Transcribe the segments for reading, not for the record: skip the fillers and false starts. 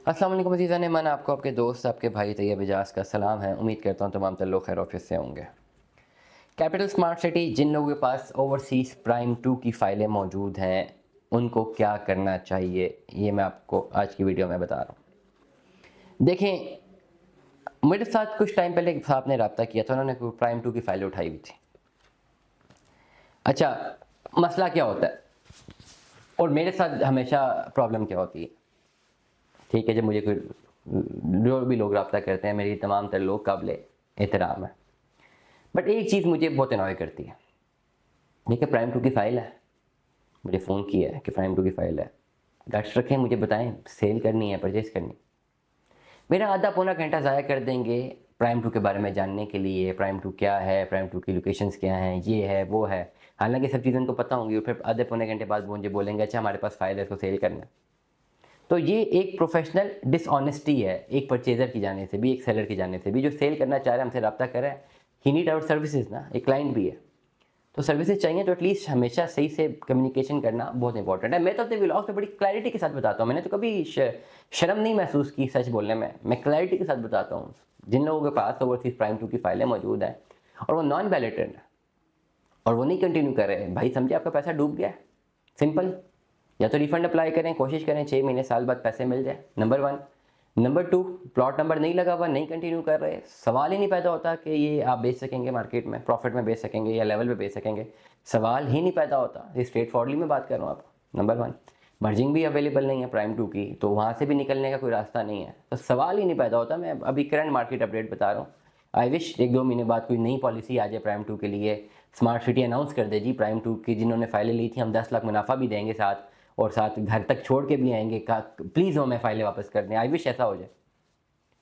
अस्सलाम वालेकुम अज़ीज़ान मन आपको आपके दोस्त आपके भाई तैयब इजाज़ का सलाम है। उम्मीद करता हूँ तमाम लोग खैर ऑफिस से होंगे। कैपिटल स्मार्ट सिटी जिन लोगों के पास ओवरसीज़ प्राइम 2 की फ़ाइलें मौजूद हैं उनको क्या करना चाहिए, ये मैं आपको आज की वीडियो में बता रहा हूँ। देखें, मेरे साथ कुछ टाइम पहले एक साहब ने रब्ता किया था, उन्होंने प्राइम 2 की फ़ाइलें उठाई हुई थी। अच्छा, मसला क्या होता है और मेरे साथ हमेशा प्रॉब्लम क्या होती है? ठीक है, जब मुझे कोई जो भी लोग रब्ता करते हैं, मेरी तमाम तर लोग काबिल एहतराम है, बट एक चीज़ मुझे बहुत अनॉय करती है। देखिए, प्राइम 2 की फ़ाइल है, मुझे फ़ोन किया है कि प्राइम 2 की फ़ाइल है, गट्स रखें, मुझे बताएं सेल करनी है, परचेज़ करनी। मेरा आधा पौना घंटा ज़ाया कर देंगे प्राइम 2 के बारे में जानने के लिए, प्राइम 2 क्या है, प्राइम 2 की लोकेशंस क्या हैं, ये है वो है। हालांकि सब चीज़ें उनको पता होंगी और फिर आधे पौने घंटे बाद वो मुझे बोलेंगे अच्छा हमारे पास फ़ाइल है, इसको सेल करना है। तो ये एक प्रोफेशनल डिसऑनेस्टी है, एक परचेज़र की जाने से भी, एक सेलर की जाने से भी। जो सेल करना चाह रहा है, हमसे रब्ता कर रहा है, ही नीड आवर सर्विसेज ना, एक क्लाइंट भी है, तो सर्विसेज चाहिए, तो एटलीस्ट हमेशा सही से कम्युनिकेशन करना बहुत इंपॉर्टेंट है। मैं तो अपने व्लॉग में बड़ी क्लैरिटी के साथ बताता हूँ, मैंने तो कभी शर्म नहीं महसूस की सच बोलने में। मैं क्लैरिटी के साथ बताता हूँ जिन लोगों के पास ओवरसीज प्राइम 2 की फाइलें मौजूद हैं और वो नॉन वैलिडेटेड है और वो नहीं कंटिन्यू कर रहे हैं, भाई समझे आपका पैसा डूब गया। सिंपल, या तो रिफंड अप्लाई करें, कोशिश करें 6 महीने साल बाद पैसे मिल जाए, नंबर 1। नंबर 2, प्लॉट नंबर नहीं लगा हुआ, नहीं कंटिन्यू कर रहे, सवाल ही नहीं पैदा होता कि ये आप बेच सकेंगे मार्केट में, प्रॉफिट में बेच सकेंगे या लेवल पे बेच सकेंगे, सवाल ही नहीं पैदा होता। ये स्ट्रेट फॉरवर्डली मैं बात कर रहा हूँ आपको। नंबर 1, मर्जिंग भी अवेलेबल नहीं है प्राइम 2 की, तो वहाँ से भी निकलने का कोई रास्ता नहीं है, तो सवाल ही नहीं पैदा होता। मैं अभी करंट मार्केट अपडेट बता रहा हूँ। आई विश 1-2 महीने बाद कोई नई पॉलिसी आ जाए प्राइम 2 के लिए, स्मार्ट सिटी अनाउंस कर दे जी प्राइम 2 की, जिन्होंने फाइलें ली थी हम 10 लाख मुनाफा भी देंगे साथ, और साथ घर तक छोड़ के भी आएंगे का प्लीज़ हमें फाइलें वापस कर दें। आई विश ऐसा हो जाए,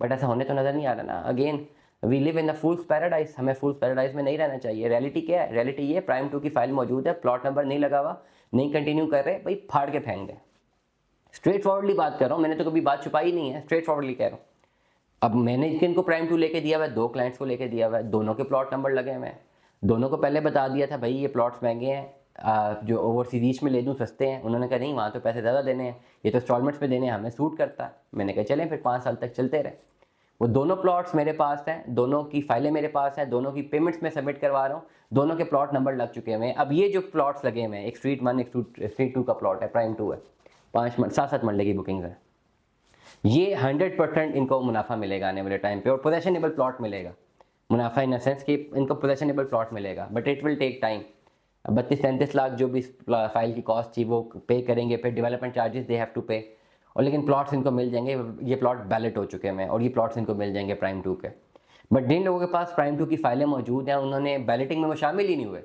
बट ऐसा होने तो नज़र नहीं आ रहा ना। Again, we live in the fools paradise, हमें फूल्स पैराडाइज में नहीं रहना चाहिए। रियलिटी क्या है? रियलिटी ये, प्राइम 2 की फाइल मौजूद है, प्लॉट नंबर नहीं लगा हुआ, नहीं कंटिन्यू कर रहे, भाई फाड़ के फेंक दें। स्ट्रेट फॉरवर्डली बात कर रहा हूँ, मैंने तो कभी बात छुपाई नहीं है, स्ट्रेट फॉरवर्डली कह रहा हूँ। अब मैंने किनको प्राइम 2 लेके दिया हुआ है? 2 क्लाइंट्स को लेके दिया हुआ है, दोनों के प्लॉट नंबर लगे हुए हैं। दोनों को पहले बता दिया था भाई ये प्लॉट्स महंगे हैं, जो ओवरसीज ईस्ट में ले दूँ सस्ते हैं। उन्होंने कहा नहीं, वहाँ तो पैसे ज़्यादा देने हैं, ये तो इंस्टॉलमेंट्स में देने हैं, हमें सूट करता है। मैंने कहा चलें फिर 5 साल तक चलते रहे। वो दोनों प्लॉट्स मेरे पास हैं, दोनों की फाइलें मेरे पास हैं, दोनों की पेमेंट्स मैं सबमिट करवा रहा हूँ, दोनों के प्लॉट नंबर लग चुके हैं। अब ये जो प्लॉट्स लगे हुए हैं, एक स्ट्रीट 1 एक स्ट्रीट 2 का प्लॉट है, प्राइम 2 है, 7-7 मरले की बुकिंग है। ये 100% इनको मुनाफा मिलेगा आने वाले टाइम पे, और पोजेशनेबल प्लॉट मिलेगा। मुनाफा इन द सेंस कि इनको पोजेशनेबल प्लॉट मिलेगा, but it will take time. 32-33 lakh जो भी फाइल की कॉस्ट थी वो पे करेंगे, फिर development charges they have to pay, और लेकिन प्लॉट्स इनको मिल जाएंगे। ये प्लॉट बैलेट हो चुके हैं और ये प्लॉट्स इनको मिल जाएंगे प्राइम 2 के। बट जिन लोगों के पास प्राइम 2 की फाइलें मौजूद हैं, उन्होंने बैलेटिंग में वो शामिल ही नहीं हुए,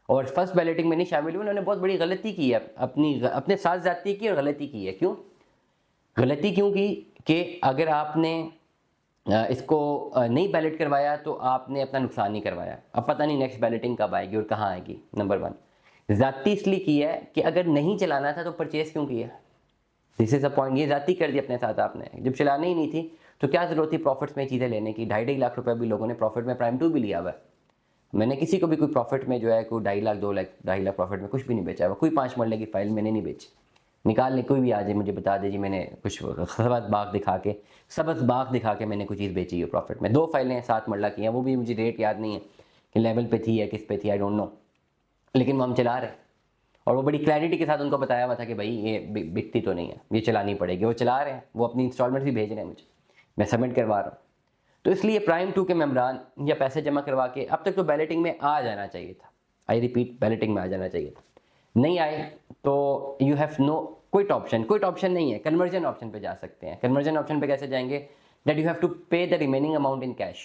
और फर्स्ट बैलेटिंग में नहीं शामिल हुए, उन्होंने बहुत बड़ी गलती की है, अपने साथ ज़्यादती की और गलती की है। क्यों गलती क्यों की? कि अगर आपने इसको नहीं बैलेट करवाया तो आपने अपना नुकसान नहीं करवाया। अब पता नहीं नेक्स्ट बैलेटिंग कब आएगी और कहाँ आएगी। नंबर 1, ज़्यादती इसलिए की है कि अगर नहीं चलाना था तो परचेज क्यों किया? This is a point. ये ज़्यादती कर दी अपने साथ आपने, जब चलानी ही नहीं थी तो क्या ज़रूरत थी प्रॉफिट्स में चीज़ें लेने की। 2.5 लाख रुपये भी लोगों ने प्रॉफिट में प्राइम 2 भी लिया हुआ है। मैंने किसी को भी कोई प्रॉफिट में जो है कोई 2.5 लाख 2 लाख 2.5 लाख प्रॉफिट में कुछ भी नहीं बेचा हुआ। कोई 5 मरले की फाइल मैंने नहीं बेची। निकालने कोई भी आ जाए मुझे बता दे जी, मैंने कुछ सबस बाग दिखा के मैंने कुछ चीज़ बेची है प्रॉफिट में। 2 फाइलें 7 मरला की हैं, वो भी मुझे रेट याद नहीं है कि लेवल पे थी या किस पे थी, आई डोंट नो, लेकिन वो हम चला रहे हैं। और वो बड़ी क्लैरिटी के साथ उनको बताया हुआ था कि भाई ये बिकती तो नहीं है, ये चलानी पड़ेगी। वो चला रहे हैं, वो अपनी इंस्टॉलमेंट भी भेज रहे हैं मुझे, मैं सबमिट करवा रहा हूँ। तो इसलिए प्राइम 2 के मेम्बरान या पैसे जमा करवा के अब तक तो बैलेटिंग में आ जाना चाहिए था। आई रिपीट, बैलेटिंग में आ जाना चाहिए था। नहीं आए तो यू हैव नो कोई ऑप्शन नहीं है। कन्वर्जन ऑप्शन पे जा सकते हैं। कन्वर्जन ऑप्शन पे कैसे जाएंगे? दैट यू हैव टू पे the remaining amount in cash,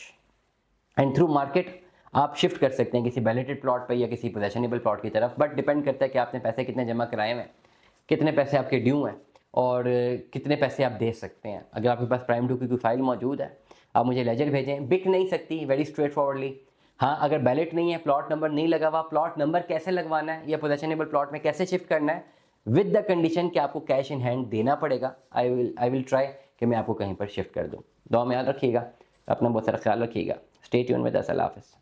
and through market आप शिफ्ट कर सकते हैं किसी बैलेटेड प्लॉट पे या किसी पोजेशनेबल प्लॉट की तरफ। बट डिपेंड करता है कि आपने पैसे कितने जमा कराए हैं, कितने पैसे आपके ड्यू हैं, और कितने पैसे आप दे सकते हैं। अगर आपके पास प्राइम 2 की कोई फाइल मौजूद है, आप मुझे लेजर भेजें। बिक नहीं सकती, वेरी स्ट्रेट फॉरवर्डली। हाँ, अगर बैलेट नहीं है, प्लॉट नंबर नहीं लगा हुआ, प्लॉट नंबर कैसे लगवाना है या पोजेशनेबल प्लॉट में कैसे शिफ्ट करना है, विद द कंडीशन कि आपको कैश इन हैंड देना पड़ेगा। आई विल ट्राई कि मैं आपको कहीं पर शिफ्ट कर दूँ। दुआ में याद रखिएगा, अपना बहुत सारा ख्याल रखिएगा। Stay tune with us. अल्लाह हाफ़िज़।